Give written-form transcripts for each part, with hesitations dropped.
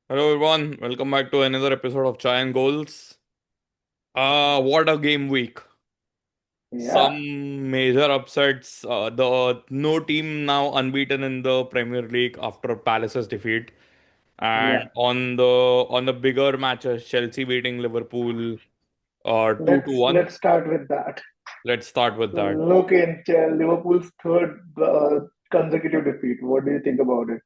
Hello everyone, welcome back to another episode of Chai and Goals. What a game week. Yeah, Some major upsets. The no team now unbeaten in the Premier League after Palace's defeat. yeah. And on the bigger matches, Chelsea beating Liverpool 2 to Let's 1. let's start with that. Let's start with that. Look in Liverpool's third consecutive defeat. What do you think about it?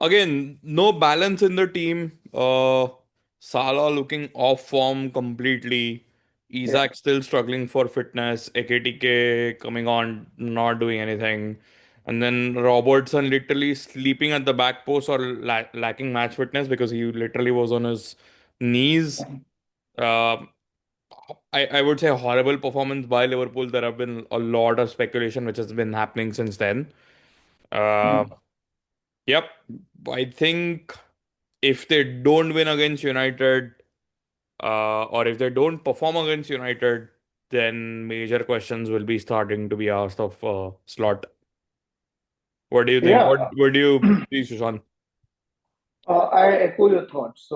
Again, no balance in the team. Salah looking off form completely. Yeah. Isaac still struggling for fitness. Ekitike coming on, not doing anything. And then Robertson literally sleeping at the back post or lacking match fitness because he literally was on his knees. Uh, I would say a horrible performance by Liverpool. There have been a lot of speculation which has been happening since then. Uh, Mhm. Yep. I think if they don't win against United, or if they don't perform against United, then major questions will be starting to be asked of Slot. What do you think? Yeah. What do you see, Sushant? I echo your thoughts.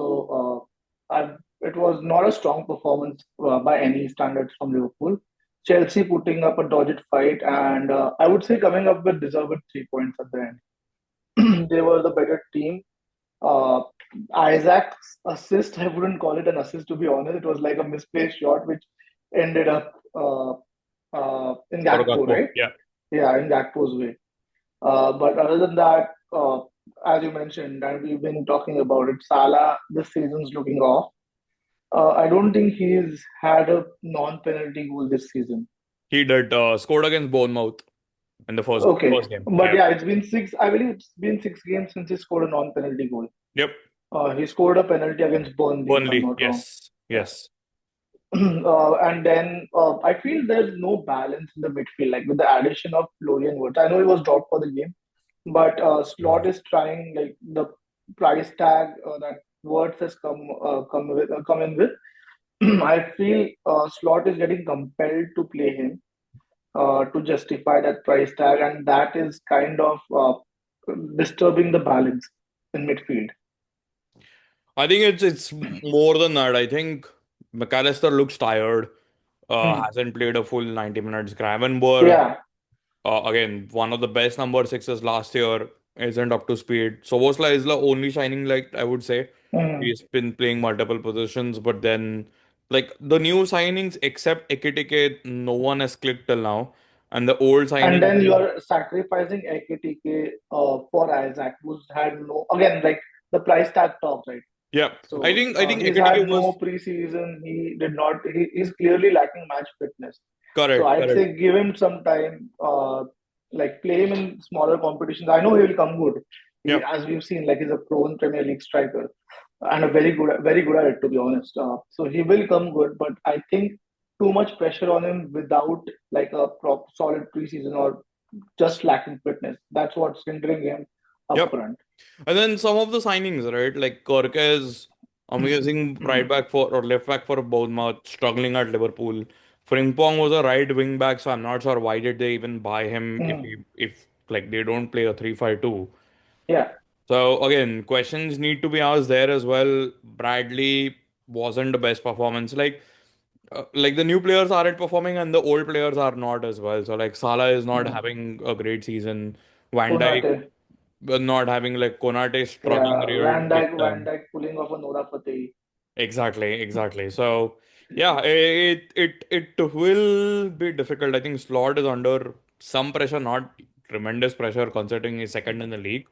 It was not a strong performance by any standards from Liverpool. Chelsea putting up a dogged fight, and I would say coming up with deserved 3 points at the end. They were the better team. Uh, Isaac's assist, I wouldn't call it an assist to be honest. It was like a misplaced shot which ended up in For Gakpo, Gakpo. right? Yeah. Yeah, in Gakpo's way. But other than that, as you mentioned, and we've been talking about it, Salah this season's looking off. I don't think he's had a non-penalty goal this season. He did scored against Bournemouth in the first Okay, game. but Yeah. yeah, it's been six. I believe it's been 6 games since he scored a non-penalty goal. Yep. He scored a penalty against Burnley, if I'm Burnley. not wrong. Yes. Yeah. Yes. And then I feel there's no balance in the midfield, like with the addition of Florian Wirtz. I know he was dropped for the game, but Slot is trying like the price tag that Wirtz has come in with. I feel Slot is getting compelled to play him to justify that price tag, and that is kind of disturbing the balance in midfield. I think it's more than that. I think McAllister looks tired. Hmm. Hasn't played a full 90 minutes. Gravenberg, Yeah. again, one of the best number sixes last year, isn't up to speed. Szoboszlai is the only shining light, I would say. Hmm. He's been playing multiple positions, but then, like, the new signings, except Ekitike, no one has clicked till now. And the old And then you signings, are sacrificing AKTK for Isaac, who's had no again like the price tag talks, right? yeah, So I think he's Ekitike had was no preseason. He did not. He's clearly lacking match fitness. So correct, I'd correct. say give him some time. Like play him in smaller competitions. I know he will come good. Yeah. As we've seen, like he's a pro Premier League striker and a very good at it, to be honest. So he will come good, but I think too much pressure on him without like a solid preseason or just lacking fitness. That's what's hindering him up Yep. front. And then some of the signings, right? Like Korkez, amazing right back for or left back for Bournemouth, struggling at Liverpool. Frimpong was a right wing back, so I'm not sure why did they even buy him if like they don't play a 3-5-2. Yeah. So again, questions need to be asked there as well. Bradley wasn't the best performance. Like the new players aren't performing and the old players are not as well. So like Salah is not Mm. having a great season. Van Dijk Konate. not having like Konate struggling Yeah. real big Van time. Dijk pulling off a Nora Fateh. Exactly, exactly. So yeah, it will be difficult. I think Slot is under some pressure, not tremendous pressure considering he's second in the league.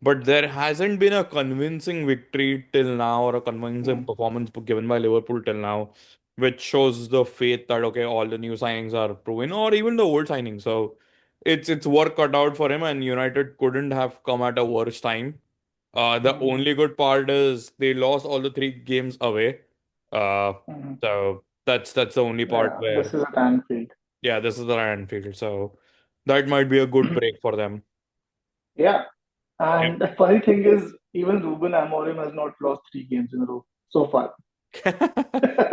But there hasn't been a convincing victory till now or a convincing Mm. performance given by Liverpool till now, which shows the faith that okay, all the new signings are proven or even the old signings. So it's work cut out for him, and United couldn't have come at a worse time. The Mm. only good part is they lost all the three games away. Uh, Mm. so that's the only part Yeah. This where, is at Anfield. yeah, this is the Anfield. So that might be a good break for them. Yeah. Yep. And the funny thing is, even Ruben Amorim has not lost 3 games in a row so far.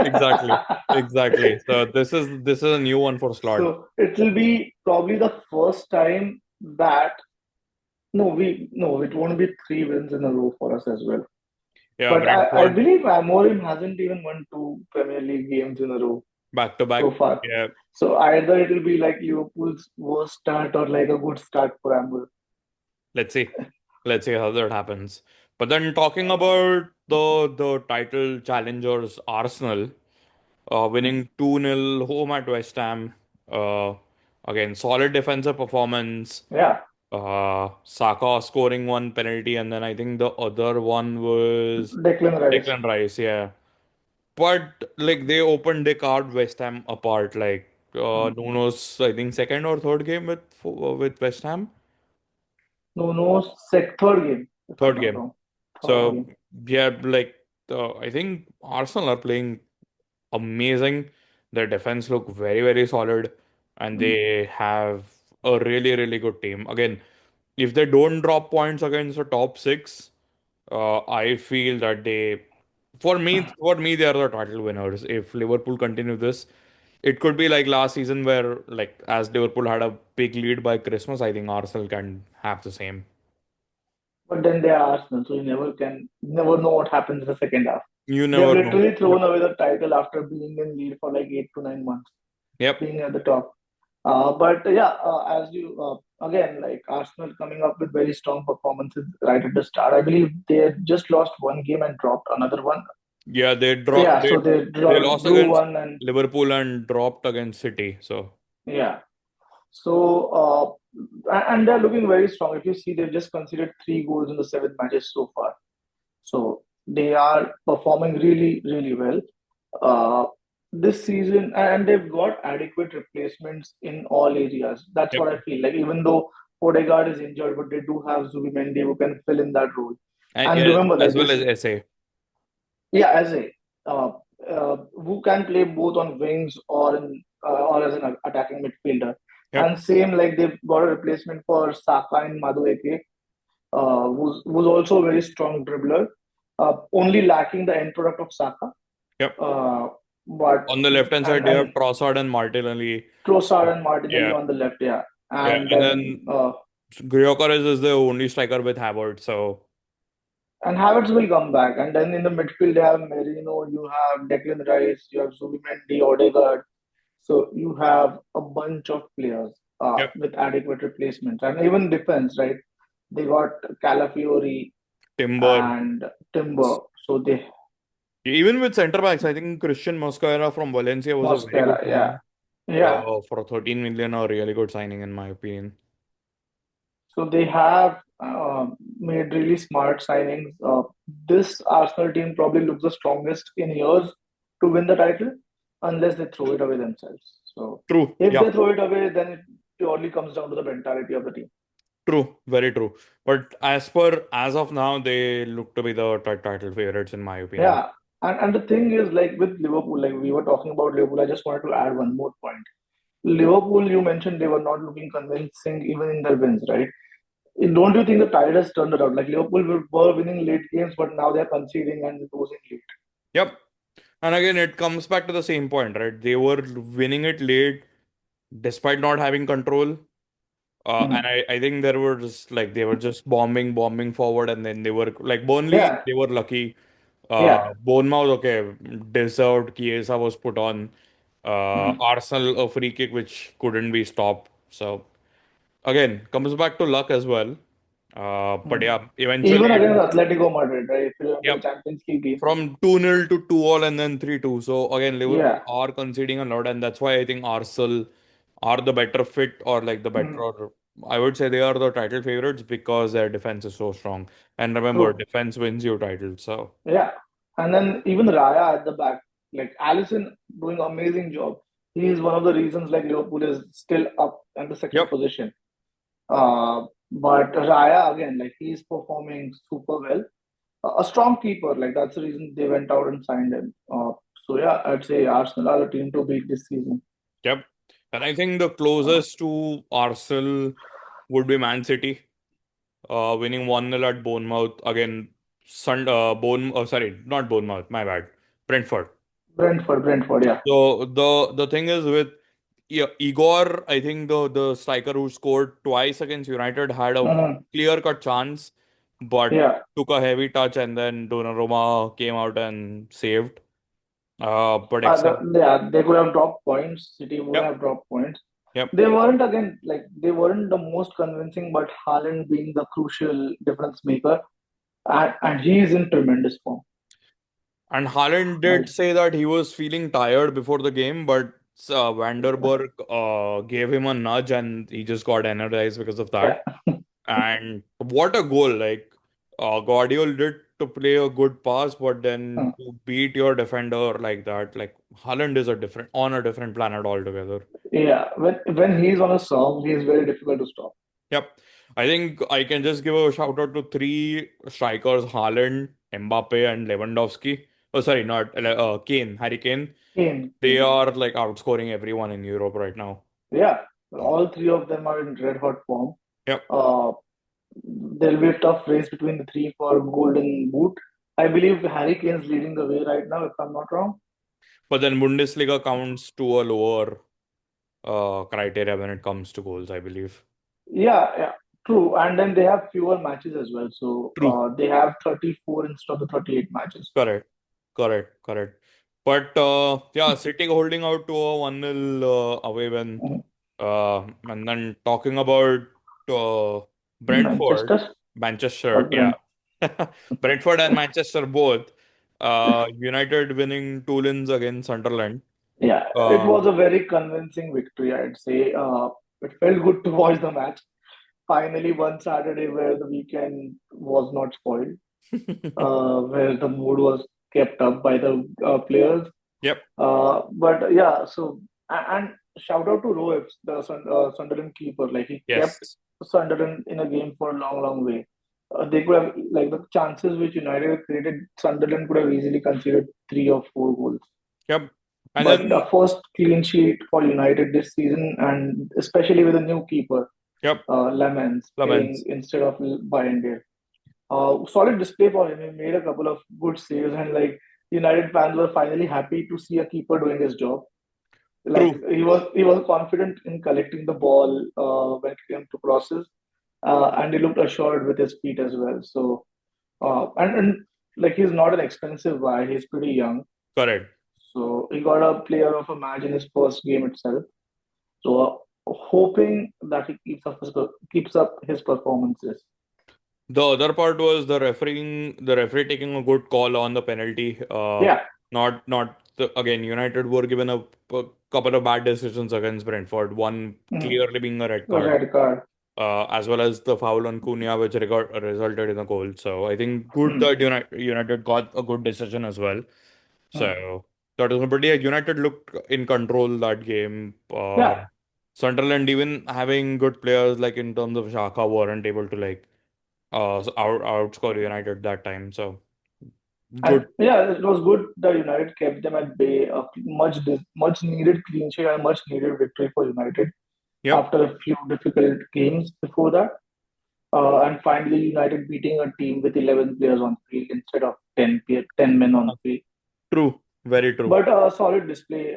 Exactly. Exactly. So this is a new one for Slot. So it will be probably the first time that no, it won't be 3 wins in a row for us as well. Yeah, But I Brentford believe Amorim hasn't even won two Premier League games in a row back to so back. far. Yeah, So either it will be like Liverpool's worst start or like a good start for Amorim. let's see. Let's see how that happens. But then talking about the title challengers, Arsenal, winning 2-0 home at West Ham. Uh, Again, solid defensive performance. Yeah, Saka scoring one penalty, and then I think the other one was Declan Rice. Declan Rice. Yeah, but like they opened they carved West Ham apart. Like Hmm. Nuno's, I think second or third game with West Ham, No, no, third game, if I'm third not game. wrong. Third So game. yeah, like I think Arsenal are playing amazing. Their defense look very, very solid, and Hmm. they have a really, really good team. Again, if they don't drop points against the top six, I feel that for me, they are the title winners. If Liverpool continue this, it could be like last season where, like, as Liverpool had a big lead by Christmas, I think Arsenal can have the same. But then they are Arsenal, so you never know what happens in the second half. You They have never know. literally Yep. thrown away the title after being in lead for like 8 to 9 months, Yep. being at the top. But yeah, as you again, like Arsenal coming up with very strong performances right at the start. I believe they had just lost one game and dropped another one. Yeah, Yeah, so they they lost drew against one and Liverpool and dropped against City. So yeah. So and they're looking very strong. If you see, they've just conceded 3 goals in the 7 matches so far. So they are performing really, really well uh, this season, and they've got adequate replacements in all areas. That's yep. what I feel like. Even though Odegaard is injured, but they do have Zubimendi who can fill in that role. And And yeah, remember, as like well this, as SA. yeah, as a uh, who can play both on wings or as an attacking midfielder. Yep. And same like they've got a replacement for Saka and Madueke, who's also a very strong dribbler. Only lacking the end product of Saka. Yep. Uh, but On the left hand side, they have and Trossard and Martinelli. Trossard and Martinelli Yeah. on the left, yeah. Yeah. And And then then Gyökeres is the only striker with Havertz. So and Havertz will come back. And then in the midfield, they have Merino, you have Declan Rice, you have Zubimendi, Odegaard. So you have a bunch of players yep. with adequate replacements. And even defense, right? They got Calafiori Timber. and Timber. So they Even with centre backs, I think Christian Mosquera from Valencia was a very Mosquera, good yeah. signing. Yeah. For 13 million, a really good signing in my opinion. So they have made really smart signings. This Arsenal team probably looks the strongest in years to win the title, unless they throw it away themselves. So True. if Yeah. they throw it away, then it purely comes down to the mentality of the team. True. Very true. But as of now, they look to be the title favorites in my opinion. Yeah, and the thing is, like with Liverpool, like we were talking about Liverpool, I just wanted to add one more point. Liverpool, you mentioned they were not looking convincing even in their wins, right? Don't you think the tide has turned around? Like Liverpool were winning late games, but now they're conceding and losing late. Yep. And again, it comes back to the same point, right? They were winning it late despite not having control. And Hmm. I think there were just like they were just bombing forward, and then they were like Burnley, Yeah, they were lucky. yeah. Bournemouth, okay, deserved. Chiesa was put on. Hmm. Arsenal, a free kick which couldn't be stopped. So again, comes back to luck as well. But Hmm. yeah, eventually Even it against was, Atletico Madrid, right? If you remember the yep, Champions League game. from 2-0 to 2-all and then 3-2. So again, Liverpool Yeah. are conceding a lot, and that's why I think Arsenal are the better fit or like the better, Hmm. or I would say they are the title favorites because their defense is so strong. And remember, True. defense wins you titles. So Yeah. And then even Raya at the back, like Allison doing amazing job. He is one of the reasons like Liverpool is still up in the second yep, position. But Raya again, like he's performing super well. A strong keeper, like that's the reason they went out and signed him. So yeah, I'd say Arsenal are the team to beat this season. yep. And I think the closest to Arsenal would be Man City, winning 1-0 at Bournemouth again. Sorry, not Bournemouth, my bad. Brentford. Brentford, yeah. So the thing is with, yeah, Igor, I think the striker who scored twice against United had a Mhm. clear cut chance. but Yeah, took a heavy touch and then Donnarumma came out and saved. But except, they could have dropped points. City would yep, have dropped points. yep. They weren't again like they weren't the most convincing, but Haaland being the crucial difference maker, and he is in tremendous form. And Haaland Like, did say that he was feeling tired before the game, but Vanderberg gave him a nudge and he just got energized because of yeah, that. And what a goal! Like Guardiola did to play a good pass, but then to beat your defender like that, like Haaland is on a different planet altogether. yeah. When he's on a song, he's very difficult to stop. Yep. I think I can just give a shout out to three strikers: Haaland, Mbappe, and Lewandowski. Oh, sorry, not Kane, Harry Kane. They Kane. are like outscoring everyone in Europe right now. Yeah, all three of them are in red hot form. Yep. Uh, there'll be a tough race between the three for Golden Boot. I believe Harry Kane's leading the way right now, if I'm not wrong. But then Bundesliga counts to a lower criteria when it comes to goals, I believe. Yeah, true. And then they have fewer matches as well. So True. they have 34 instead of the 38 matches. Correct. Correct. But yeah, City holding out to a 1-0 away win. Mhm. And then talking about Brentford, Manchester or Manchester, yeah. Brent. Brentford and Manchester both. United winning 2 wins against Sunderland. Yeah, it Uh, was a very convincing victory, I'd say. It felt good to watch the match. Finally, one Saturday where the weekend was not spoiled, where the mood was kept up by the players. yep. But yeah, so and shout out to Roeps, the Sunderland keeper. Like he kept Yes. Sunderland in a game for a long, long way. They could have like the chances which United created. Sunderland could have easily conceded 3 or 4 goals. Yep. And But the then, first clean sheet for United this season, and especially with a new keeper, yep. Lemans playing Laments. instead of Bayern. Solid display for him. He made a couple of good saves, and like United fans were finally happy to see a keeper doing his job. Like True. he was confident in collecting the ball when it came to crosses, and he looked assured with his feet as well. So and like he's not an expensive guy. He's pretty young, Correct. so he got a player of a match in his first game itself. So hoping that he keeps up his performances. The other part was the referee taking a good call on the penalty. Yeah, Again, United were given a couple of bad decisions against Brentford. One mm, clearly being a red a card, red card. as well as the foul on Cunha, which resulted in a goal. So I think good Mm, that United got a good decision as well. mm. So that was, but yeah, United looked in control that game. Yeah, Sunderland, even having good players like in terms of Xhaka, weren't able to like outscore United that time. So and good. yeah, it was good that United kept them at bay. A much needed clean sheet and much needed victory for United Yep. after a few difficult games before that. And finally, United beating a team with 11 players on field instead of 10 men on field. True. Very true. But a solid display.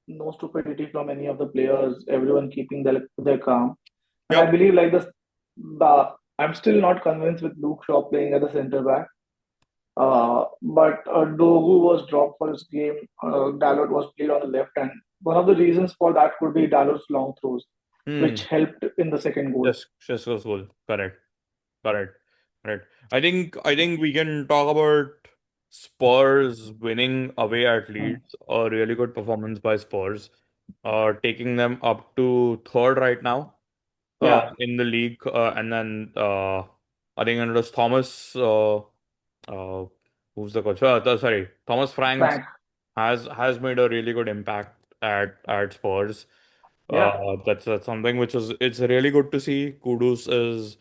No stupidity from any of the players. Everyone keeping their calm. And I Yep. believe like the I'm still not convinced with Luke Shaw playing at the center back. But Dogu was dropped for his game. Dalot was played on the left, and one of the reasons for that could be Dalot's long throws, which Hmm. helped in the second goal. Just goes goal. Correct. Correct. Correct. I think we can talk about Spurs winning away at Mm. Leeds. A really good performance by Spurs. Taking them up to third right now. Yeah, In the league. And then I think it was Thomas. Uh, who's the coach? Sorry, Thomas Franks Frank. has made a really good impact at Spurs. Yeah, That's something which is it's really good to see. Kudos is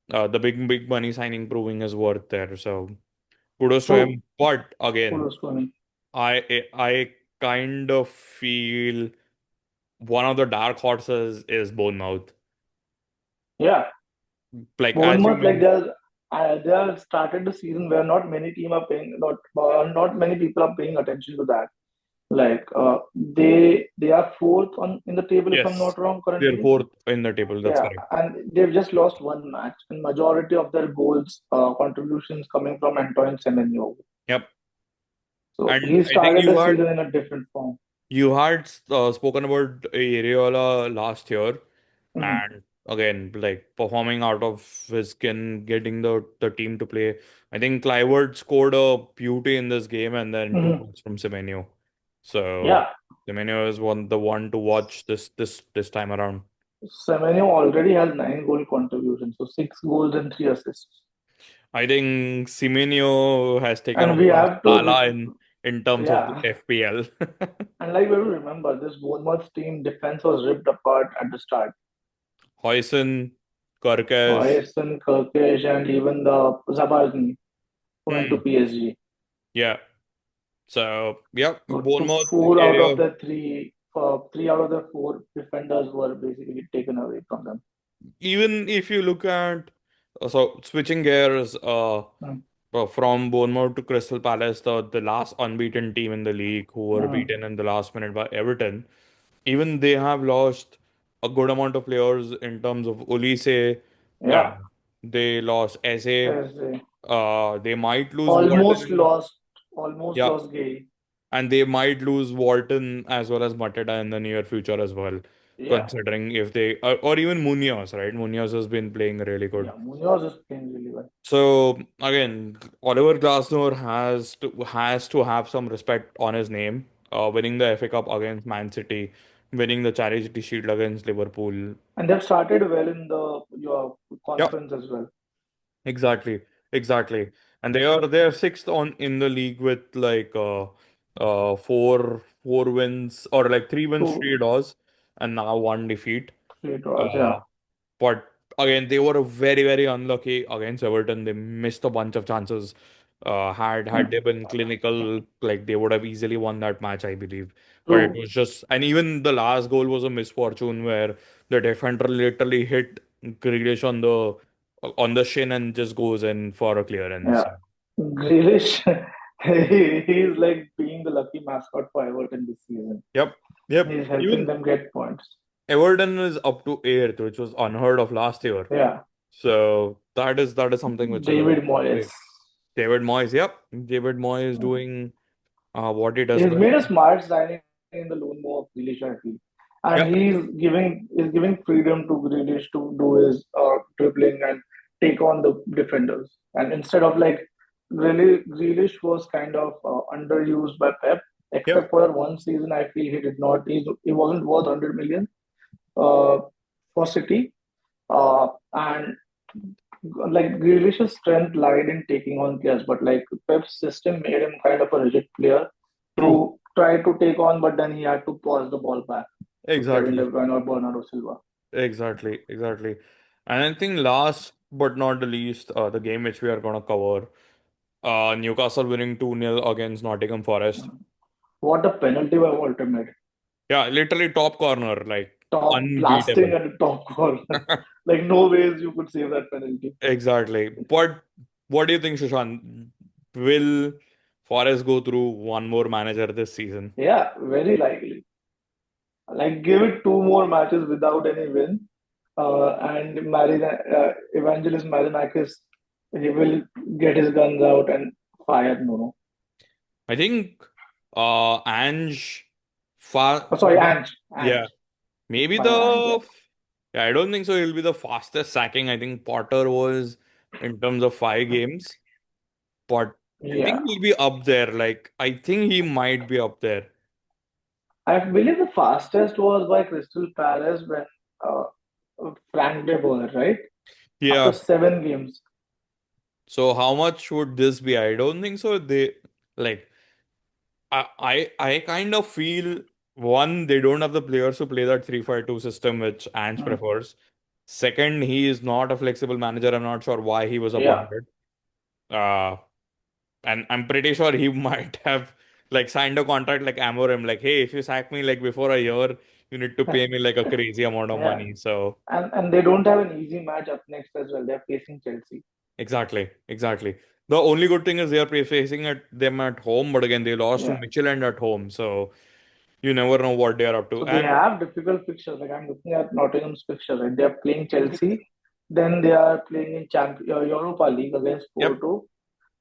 the big money signing proving his worth there. So kudos to true. him. But again, Kudos to him. I kind of feel one of the dark horses is Bournemouth. Yeah, Like as you Bournemouth like mean, they are started the season where not many people are paying attention to that. They are fourth on in the table if I'm Yes. not wrong They're currently. fourth in the table. That's Yeah, correct. and they've just lost one match, and majority of their goals contributions coming from Antoine Semenyo. Yep. So And he I think started the season in a different form. you had spoken about Areola last year, Mhm. and again, like performing out of his skin, getting the team to play. I think Clivert scored a beauty in this game, and then two Mhm. goals from Semenyo. So Yeah, Semenyo is the one to watch this time around. Semenyo already has 9 goal contributions, so 6 goals and 3 assists. I think Semenyo has taken And we over have to, Salah in terms of the yeah, FPL. and like we will remember, this Bournemouth team defense was ripped apart at the start. Hoyson, Kerkez. Hoyson, Kirkesh, and even the Zabarni who went to Hmm. PSG. Yeah. So yeah, So Bournemouth four out area. of the three out of the four defenders were basically taken away from them. Even if you look at so switching gears, Mm, from Bournemouth to Crystal Palace, the last unbeaten team in the league who were mm. beaten in the last minute by Everton. Even they have lost a good amount of players in terms of Olise. Uh, Yeah, they lost Eze. as they They might lose almost Walton. lost, almost Yeah, lost Gay. and they might lose Walton as well as Mateta in the near future as well, Yeah, considering if they or even Munoz, right? Munoz has been playing really good. yeah, Munoz is playing really well. So again, Oliver Glasner has to have some respect on his name. Winning the FA Cup against Man City, winning the Charity Shield against Liverpool. And they've started well in the your Yeah, conference as well. exactly, exactly. And they are sixth on in the league with like four wins or like 3 wins, three Two, draws, and now one defeat. three draws. Uh, Yeah. But again, they were very, very unlucky against Everton. They missed a bunch of chances. Had Mm. they been clinical, like they would have easily won that match, I believe. But it True. was just, and even the last goal was a misfortune where the defender literally hit Grealish on the shin and just goes in for a clearance. Yeah. Grealish, he's like being the lucky mascot for Everton this season. Yep, yep. He's helping Even them get points. Everton is up to eighth, which was unheard of last year. Yeah. So that is something which is David really Moyes. great. David Moyes, yep. David Moyes doing what he does He's best. made a smart signing in the loan move of Grealish, I feel. And Yep, he's giving freedom to Grealish to do his dribbling and take on the defenders. And instead of like really Grealish was kind of underused by Pep, yep, except for that one season. I feel he did not. He wasn't worth 100 million uh, for City. And like Grealish's strength lied in taking on players, but like Pep's system made him kind of a rigid player true. who tried to take on, but then he had to pass the ball back to Kevin De Exactly, Bruyne or Bernardo Silva. exactly. And I think last but not the least, the game which we are gonna cover, Newcastle winning 2-0 against Nottingham Forest. What a penalty by Walter made. Yeah, literally top corner, like Top blasting unbeatable. at the top corner. Like no ways you could save that penalty. Exactly. But what do you think, Shushan? Will Forest go through one more manager this season? Yeah, very likely. Like give it 2 more matches without any win, and Evangelist Marinakis, he will get his guns out and fire Nuno. I think Ange Oh, sorry, maybe Ange. yeah, Ange. maybe Fire Ange, yeah. yeah, I don't think so he'll be the fastest sacking. I think Potter was in terms of 5 games, but I think Yeah. he'll be up there. Like I think he might be up there. I believe the fastest was by Crystal Palace when uh, Frank de Boer, right? After Yeah. 7 games. So how much would this be? I don't think so. Like I kind of feel one, they don't have the players to play that 3-5-2 system which Ange Hmm. prefers. Second, he is not a flexible manager. I'm not sure why he was Yeah. appointed. Uh, and I'm pretty sure he might have like signed a contract like Amorim, like, hey, if you sack me like before a year, you need to pay me like a crazy amount of Yeah. money. So And they don't have an easy match up next as well. They're facing Chelsea. exactly, exactly. The only good thing is they are facing at them at home, but again they lost to Yeah. Michelin at home, so you never know what they are up to. So they And have difficult fixtures. Like I'm looking at Nottingham's fixtures, right? They are playing Chelsea, then they are playing in Europa League against yep, Porto.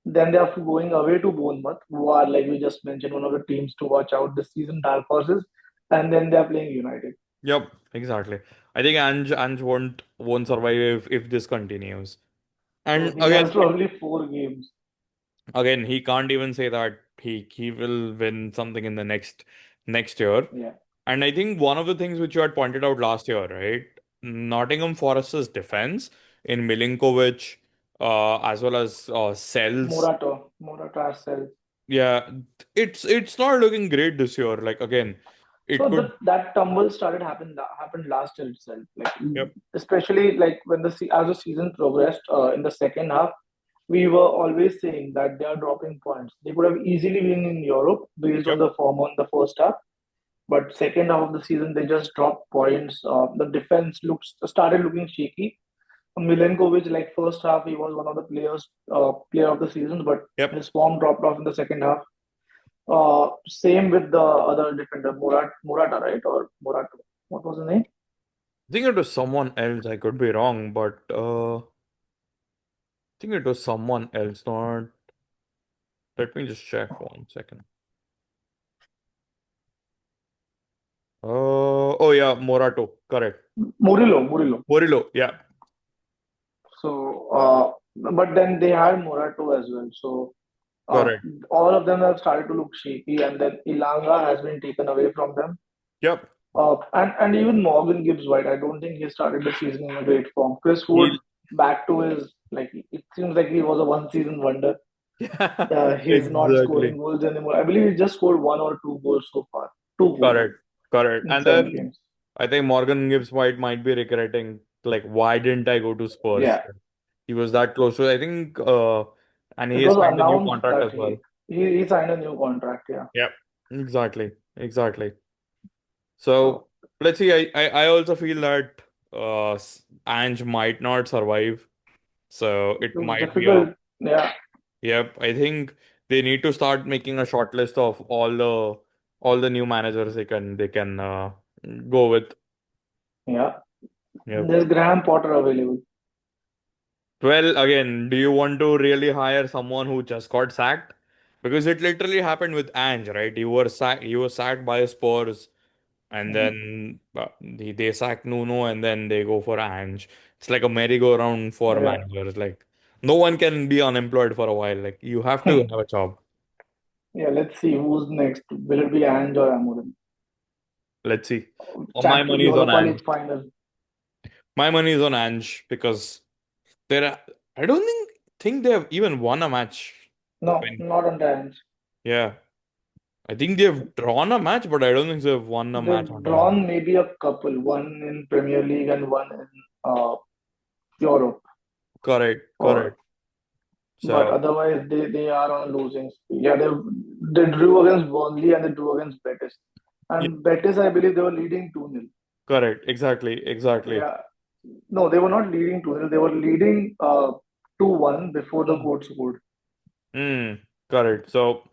Then they are going away to Bournemouth, who are, like we just mentioned, one of the teams to watch out this season, dark horses. And then they are playing United. yep, exactly. I think Ange won't survive if this continues. So And he again, has probably 4 games. he can't even say that he will win something in the next year. Yeah. And I think one of the things which you had pointed out last year, right? Nottingham Forest's defense in Milinkovic, as well as Sells. Morata ourselves. Yeah, it's not looking great this year. Like again, it So could. that tumble started happened last year itself. Like Yep, especially like when as the season progressed in the second half, we were always saying that they are dropping points. They could have easily been in Europe based on yep, the form on the first half, but second half of the season they just dropped points. The defense looks started looking shaky. Milenkovic, like first half, he was one of the player of the season, but yep. his form dropped off in the second half. Same with the other defender, Murata, right? Or Murato. What was the name? I think it was someone else. I could be wrong, but I think it was someone else. Not. Let me just check 1 second. Oh yeah, Morato. Correct. Murillo. Morillo. Yeah, So, but then they had Murato as well. So, uh, correct. all of them have started to look shaky, and then Ilanga has been taken away from them. Yep. And even Morgan Gibbs White, I don't think he started the season in a great form. Chris Wood He. back to his like it seems like he was a one season wonder. Yeah. He's not Exactly. scoring goals anymore. I believe he just scored 1 or 2 goals so far. 2 goals Correct. Correct. in And 7 games. then I think Morgan Gibbs White might be regretting, like, why didn't I go to Spurs? Yeah, He was that close. So I think, and he it has was signed a new announced contract that as well. he signed a new contract. Yeah, Yep. Exactly. Exactly. So so let's see. I also feel that Ange might not survive. So it it looks might be a. difficult. Yeah, Yep. I think they need to start making a short list of all the new managers they can go with. yeah. Yep. There's Graham Potter available. Well, again, do you want to really hire someone who just got sacked? Because it literally happened with Ange, right? You were sacked by Spurs, and Mhm. then they sack Nuno, and then they go for Ange. It's like a merry-go-round for Yeah, managers. Like no one can be unemployed for a while. Like you have to have a job. yeah. Let's see who's next. Will it be Ange or Amorim? Let's see. My Champion money is on Europa Ange. League final. My money is on Ange because there. I don't think they have even won a match. I No, mean, not on Ange. yeah, I think they've drawn a match, but I don't think they've won a match They've under Ange. drawn maybe a couple, one in Premier League and one in Europe. Correct, Or correct. but So otherwise they are on a losing streak. Yeah, they drew against Burnley and they drew against Betis. yeah, And Betis, I believe they were leading 2-0. correct, exactly, exactly. Yeah. No, they were not leading 2-0. They were leading 2-1 before the Mm. court scored. Correct. So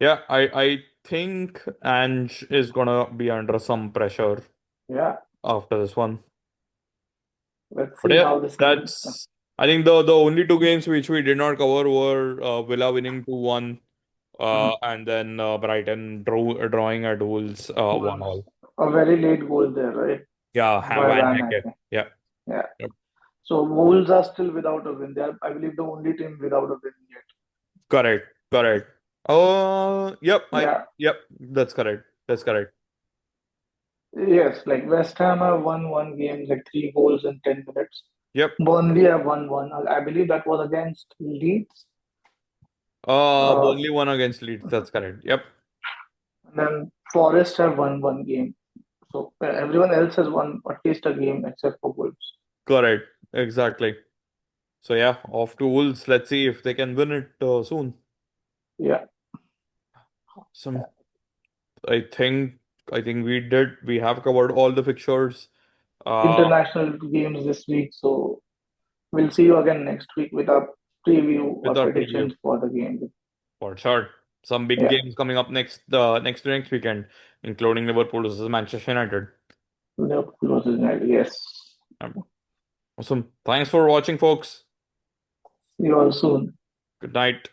yeah, I think Ange is gonna be under some pressure Yeah. after this one. Let's But see yeah, how the season is done. that's I think the only two games which we did not cover were Villa winning 2-1, Mhm. and then Brighton drawing at Wolves 1 Wolves. all. A very late goal there, right? Yeah, By Van Van Hecke. Hecke. Yeah. Yeah. Yep. So Wolves are still without a win. They are, I believe, the only team without a win yet. Correct. Correct. Yep. Yeah. Yep. That's correct. That's correct. Yes, like West Ham have won one game, like 3 goals in 10 minutes. Yep. Burnley have won one. I believe that was against Leeds. Uh, Burnley won against Leeds. That's correct. Yep. and then Forest have won one game. So everyone else has won at least a game except for Wolves. Correct. Exactly. So yeah, off to Wolves. Let's see if they can win it soon. Yeah. Some. I think. I think we have covered all the fixtures. Uh, International games this week. So we'll see you again next week with our preview or with our preview predictions for the game. for sure. Some big Yeah, games coming up next weekend, including Liverpool versus Manchester United. Liverpool versus United. Yes. Um, Awesome. Thanks for watching, folks. See you all soon. Good night.